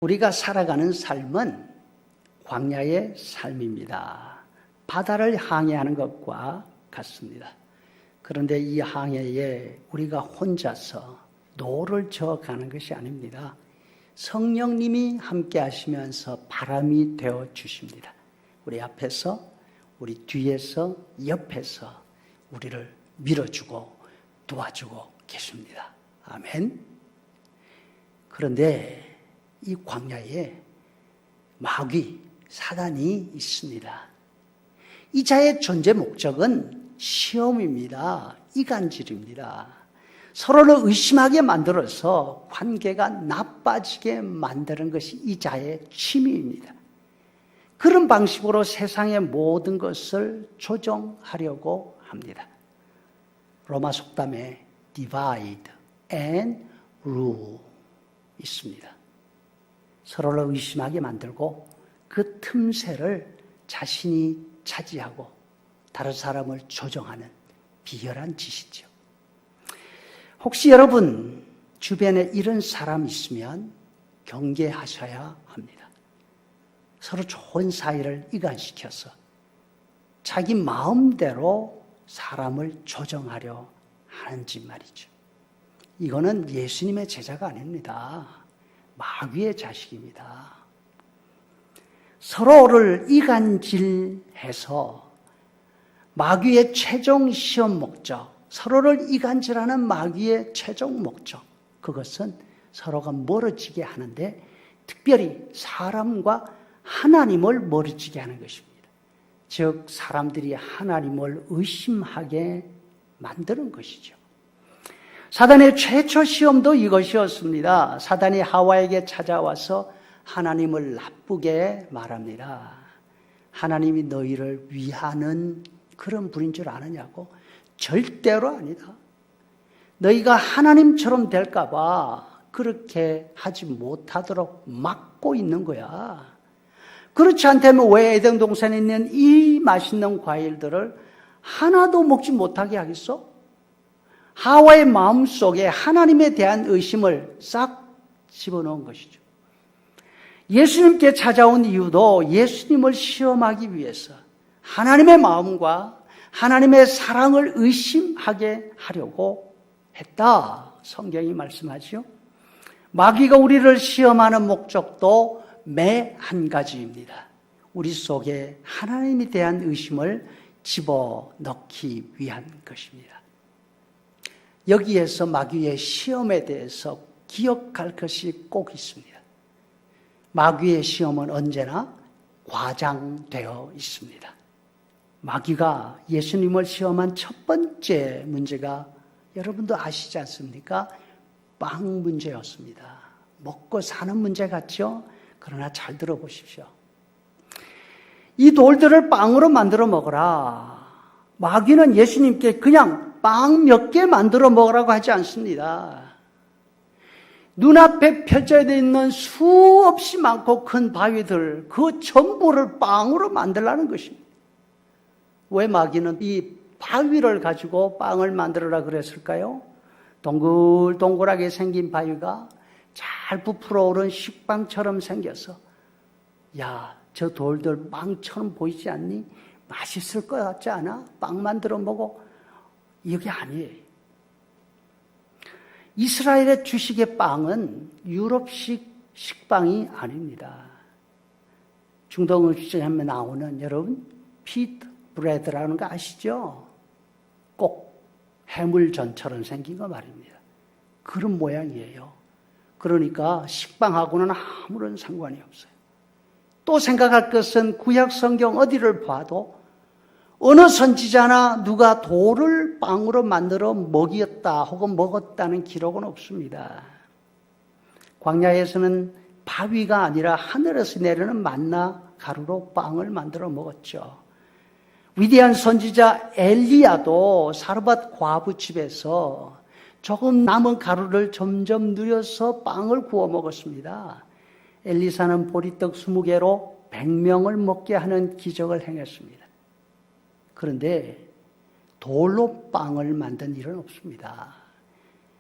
우리가 살아가는 삶은 광야의 삶입니다. 바다를 항해하는 것과 같습니다. 그런데 이 항해에 우리가 혼자서 노를 저어가는 것이 아닙니다. 성령님이 함께 하시면서 바람이 되어 주십니다. 우리 앞에서, 우리 뒤에서, 옆에서 우리를 밀어주고 도와주고 계십니다. 아멘. 그런데 이 광야에 마귀, 사단이 있습니다. 이 자의 존재 목적은 시험입니다. 이간질입니다. 서로를 의심하게 만들어서 관계가 나빠지게 만드는 것이 이 자의 취미입니다. 그런 방식으로 세상의 모든 것을 조정하려고 합니다. 로마 속담에 divide and rule 있습니다. 서로를 의심하게 만들고 그 틈새를 자신이 차지하고 다른 사람을 조정하는 비열한 짓이죠. 혹시 여러분 주변에 이런 사람 있으면 경계하셔야 합니다. 서로 좋은 사이를 이간시켜서 자기 마음대로 사람을 조정하려 하는지 말이죠. 이거는 예수님의 제자가 아닙니다. 마귀의 자식입니다. 서로를 이간질해서 마귀의 최종 시험 목적, 서로를 이간질하는 마귀의 최종 목적, 그것은 서로가 멀어지게 하는데 특별히 사람과 하나님을 멀어지게 하는 것입니다. 즉 사람들이 하나님을 의심하게 만드는 것이죠. 사단의 최초 시험도 이것이었습니다. 사단이 하와에게 찾아와서 하나님을 나쁘게 말합니다. 하나님이 너희를 위하는 그런 분인 줄 아느냐고? 절대로 아니다. 너희가 하나님처럼 될까 봐 그렇게 하지 못하도록 막고 있는 거야. 그렇지 않다면 왜 에덴 동산에 있는 이 맛있는 과일들을 하나도 먹지 못하게 하겠어? 하와의 마음속에 하나님에 대한 의심을 싹 집어넣은 것이죠. 예수님께 찾아온 이유도 예수님을 시험하기 위해서 하나님의 마음과 하나님의 사랑을 의심하게 하려고 했다. 성경이 말씀하죠. 마귀가 우리를 시험하는 목적도 매 한 가지입니다. 우리 속에 하나님에 대한 의심을 집어넣기 위한 것입니다. 여기에서 마귀의 시험에 대해서 기억할 것이 꼭 있습니다. 마귀의 시험은 언제나 과장되어 있습니다. 마귀가 예수님을 시험한 첫 번째 문제가 여러분도 아시지 않습니까? 빵 문제였습니다. 먹고 사는 문제 같죠? 그러나 잘 들어보십시오. 이 돌들을 빵으로 만들어 먹어라. 마귀는 예수님께 그냥 빵 몇 개 만들어 먹으라고 하지 않습니다. 눈앞에 펼쳐져 있는 수없이 많고 큰 바위들, 그 전부를 빵으로 만들라는 것입니다. 왜 마귀는 이 바위를 가지고 빵을 만들어라 그랬을까요? 동글동글하게 생긴 바위가 잘 부풀어 오른 식빵처럼 생겨서 야, 저 돌들 빵처럼 보이지 않니? 맛있을 것 같지 않아? 빵 만들어 먹어. 이게 아니에요. 이스라엘의 주식의 빵은 유럽식 식빵이 아닙니다. 중동 음식점에 나오는 여러분 피트 브레드라는 거 아시죠? 꼭 해물전처럼 생긴 거 말입니다. 그런 모양이에요. 그러니까 식빵하고는 아무런 상관이 없어요. 또 생각할 것은 구약 성경 어디를 봐도 어느 선지자나 누가 돌을 빵으로 만들어 먹였다 혹은 먹었다는 기록은 없습니다. 광야에서는 바위가 아니라 하늘에서 내리는 만나 가루로 빵을 만들어 먹었죠. 위대한 선지자 엘리야도 사르밧 과부 집에서 조금 남은 가루를 점점 누려서 빵을 구워 먹었습니다. 엘리사는 보리떡 20개로 100명을 먹게 하는 기적을 행했습니다. 그런데 돌로 빵을 만든 일은 없습니다.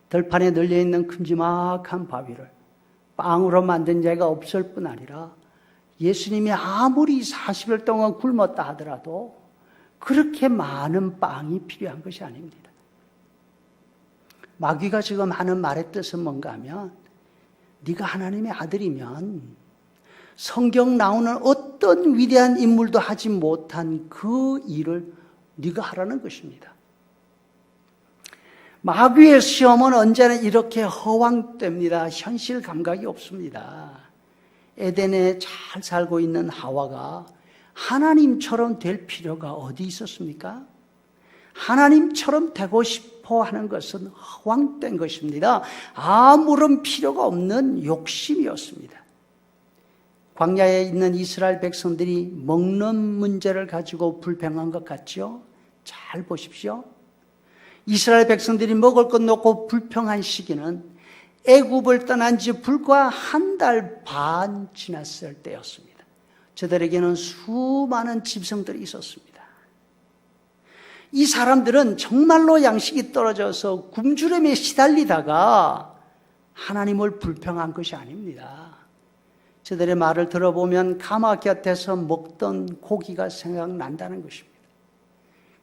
들판에 널려있는 큼지막한 바위를 빵으로 만든 자가 없을 뿐 아니라 예수님이 아무리 40일 동안 굶었다 하더라도 그렇게 많은 빵이 필요한 것이 아닙니다. 마귀가 지금 하는 말의 뜻은 뭔가 하면 네가 하나님의 아들이면 성경 나오는 어떤 위대한 인물도 하지 못한 그 일을 네가 하라는 것입니다. 마귀의 시험은 언제나 이렇게 허황됩니다. 현실 감각이 없습니다. 에덴에 잘 살고 있는 하와가 하나님처럼 될 필요가 어디 있었습니까? 하나님처럼 되고 싶어 하는 것은 허황된 것입니다. 아무런 필요가 없는 욕심이었습니다. 광야에 있는 이스라엘 백성들이 먹는 문제를 가지고 불평한 것 같죠? 잘 보십시오. 이스라엘 백성들이 먹을 것 놓고 불평한 시기는 애굽을 떠난 지 불과 한 달 반 지났을 때였습니다. 저들에게는 수많은 짐승들이 있었습니다. 이 사람들은 정말로 양식이 떨어져서 굶주림에 시달리다가 하나님을 불평한 것이 아닙니다. 저들의 말을 들어보면 가마 곁에서 먹던 고기가 생각난다는 것입니다.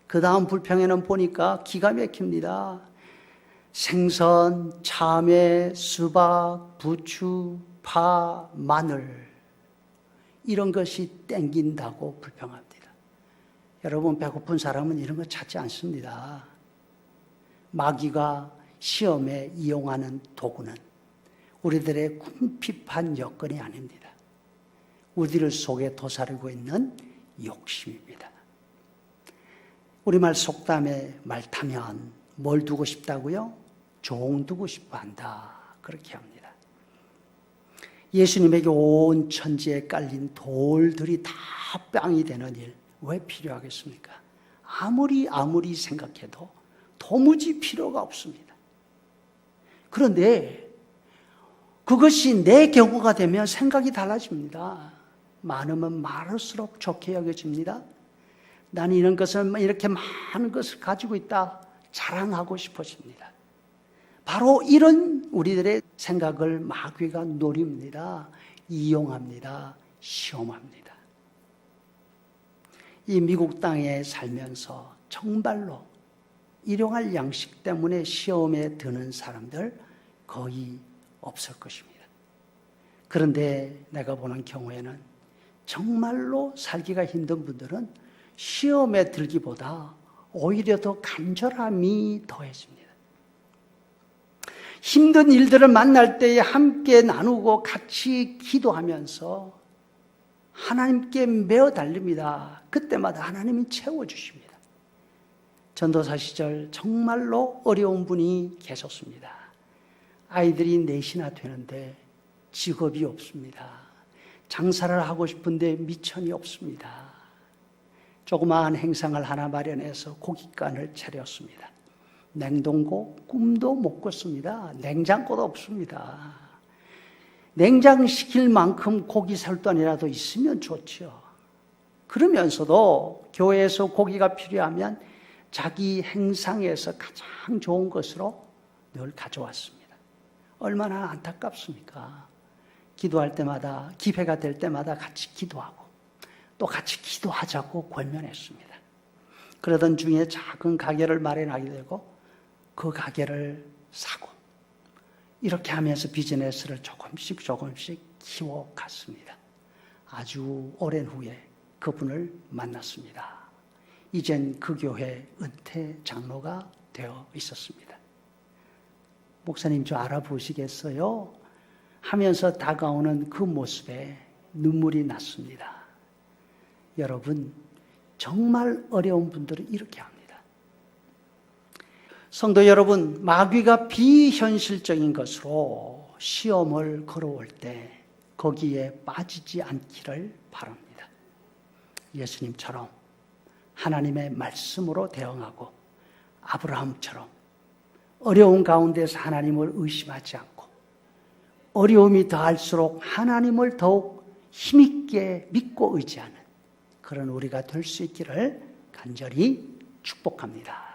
그 다음 불평에는 보니까 기가 막힙니다. 생선, 참외, 수박, 부추, 파, 마늘 이런 것이 땡긴다고 불평합니다. 여러분, 배고픈 사람은 이런 거 찾지 않습니다. 마귀가 시험에 이용하는 도구는 우리들의 궁핍한 여건이 아닙니다. 우리들 속에 도사리고 있는 욕심입니다. 우리말 속담에 말 타면 뭘 두고 싶다고요? 종 두고 싶어 한다. 그렇게 합니다. 예수님에게 온 천지에 깔린 돌들이 다 빵이 되는 일, 왜 필요하겠습니까? 아무리 생각해도 도무지 필요가 없습니다. 그런데 그것이 내 경우가 되면 생각이 달라집니다. 많으면 많을수록 좋게 여겨집니다. 나는 이런 것을, 이렇게 많은 것을 가지고 있다 자랑하고 싶어집니다. 바로 이런 우리들의 생각을 마귀가 노립니다. 이용합니다. 시험합니다. 이 미국 땅에 살면서 정말로 일용할 양식 때문에 시험에 드는 사람들 거의 없을 것입니다. 그런데 내가 보는 경우에는 정말로 살기가 힘든 분들은 시험에 들기보다 오히려 더 간절함이 더해집니다. 힘든 일들을 만날 때에 함께 나누고 같이 기도하면서 하나님께 매어 달립니다. 그때마다 하나님이 채워주십니다. 전도사 시절 정말로 어려운 분이 계셨습니다. 아이들이 넷이나 되는데 직업이 없습니다. 장사를 하고 싶은데 미천이 없습니다. 조그마한 행상을 하나 마련해서 고깃간을 차렸습니다. 냉동고 꿈도 못 꿨습니다. 냉장고도 없습니다. 냉장시킬 만큼 고기 살돈이라도 있으면 좋죠. 그러면서도 교회에서 고기가 필요하면 자기 행상에서 가장 좋은 것으로 늘 가져왔습니다. 얼마나 안타깝습니까? 기도할 때마다, 기회가 될 때마다 같이 기도하고 또 같이 기도하자고 권면했습니다. 그러던 중에 작은 가게를 마련하게 되고 그 가게를 사고 이렇게 하면서 비즈니스를 조금씩 키워갔습니다. 아주 오랜 후에 그분을 만났습니다. 이젠 그 교회 은퇴 장로가 되어 있었습니다. 목사님, 저 알아보시겠어요? 하면서 다가오는 그 모습에 눈물이 났습니다. 여러분, 정말 어려운 분들은 이렇게 합니다. 성도 여러분, 마귀가 비현실적인 것으로 시험을 걸어올 때 거기에 빠지지 않기를 바랍니다. 예수님처럼 하나님의 말씀으로 대응하고 아브라함처럼 어려운 가운데서 하나님을 의심하지 않고 어려움이 더할수록 하나님을 더욱 힘있게 믿고 의지하는 그런 우리가 될 수 있기를 간절히 축복합니다.